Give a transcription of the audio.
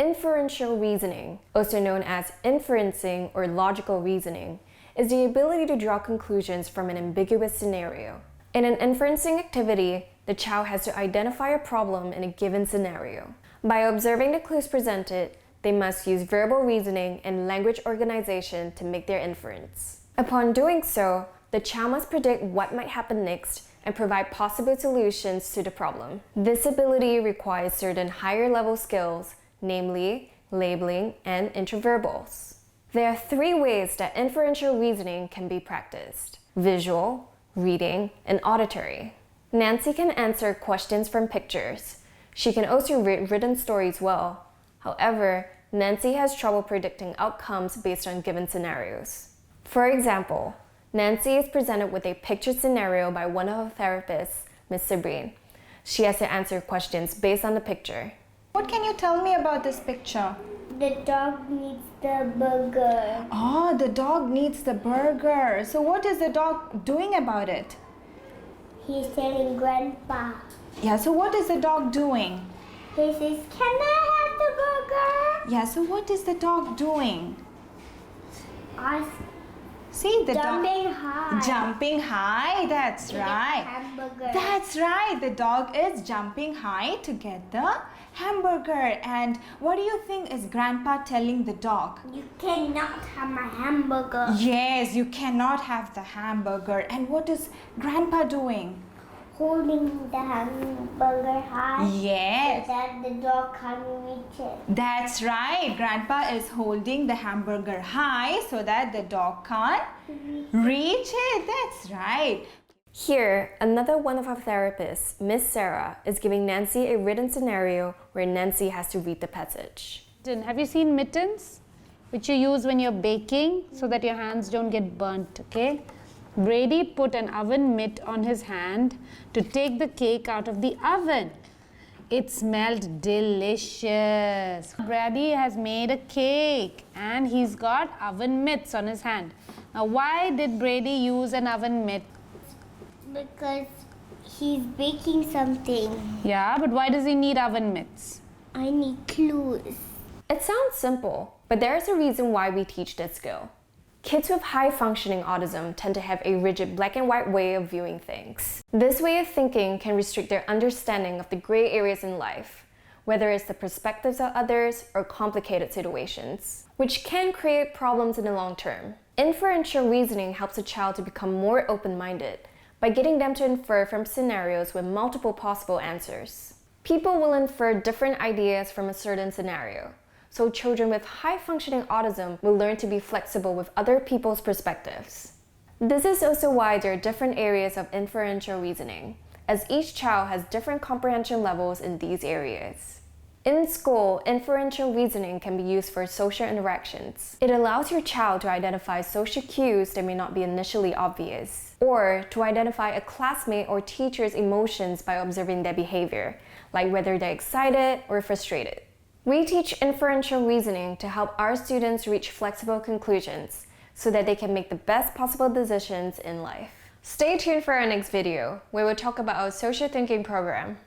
Inferential reasoning, also known as inferencing or logical reasoning, is the ability to draw conclusions from an ambiguous scenario. In an inferencing activity, the child has to identify a problem in a given scenario. By observing the clues presented, they must use verbal reasoning and language organization to make their inference. Upon doing so, the child must predict what might happen next and provide possible solutions to the problem. This ability requires certain higher level skills, namely labeling and interverbals. There are 3 ways that inferential reasoning can be practiced: visual, reading, and auditory. Nancy can answer questions from pictures. She can also read written stories well. However, Nancy has trouble predicting outcomes based on given scenarios. For example, Nancy is presented with a picture scenario by one of her therapists, Ms. Sabrine. She has to answer questions based on the picture. What can you tell me about this picture? The dog needs the burger. Oh, the dog needs the burger. So what is the dog doing about it? He's telling Grandpa. Yeah, so what is the dog doing? He says, "Can I have the burger?" Yeah, so what is the dog doing? See the Jumping dog high. jumping high. That's right. Hamburger. That's right. The dog is jumping high to get the hamburger. And what do you think is Grandpa telling the dog? You cannot have my hamburger. Yes, you cannot have the hamburger. And what is Grandpa doing? Holding the hamburger high. Yes. So that the dog can't reach it. That's right. Grandpa is holding the hamburger high so that the dog can't reach it. That's right. Here, another one of our therapists, Miss Sarah, is giving Nancy a written scenario where Nancy has to read the passage. Have you seen mittens, which you use when you're baking so that your hands don't get burnt, okay? Brady put an oven mitt on his hand to take the cake out of the oven. It smelled delicious. Brady has made a cake and he's got oven mitts on his hand. Now, why did Brady use an oven mitt? Because he's baking something. Yeah, but why does he need oven mitts? I need clues. It sounds simple, but there is a reason why we teach this skill. Kids with high-functioning autism tend to have a rigid black and white way of viewing things. This way of thinking can restrict their understanding of the gray areas in life, whether it's the perspectives of others or complicated situations, which can create problems in the long term. Inferential reasoning helps a child to become more open-minded by getting them to infer from scenarios with multiple possible answers. People will infer different ideas from a certain scenario. So children with high-functioning autism will learn to be flexible with other people's perspectives. This is also why there are different areas of inferential reasoning, as each child has different comprehension levels in these areas. In school, inferential reasoning can be used for social interactions. It allows your child to identify social cues that may not be initially obvious, or to identify a classmate or teacher's emotions by observing their behavior, like whether they're excited or frustrated. We teach inferential reasoning to help our students reach flexible conclusions so that they can make the best possible decisions in life. Stay tuned for our next video, where we'll talk about our social thinking program.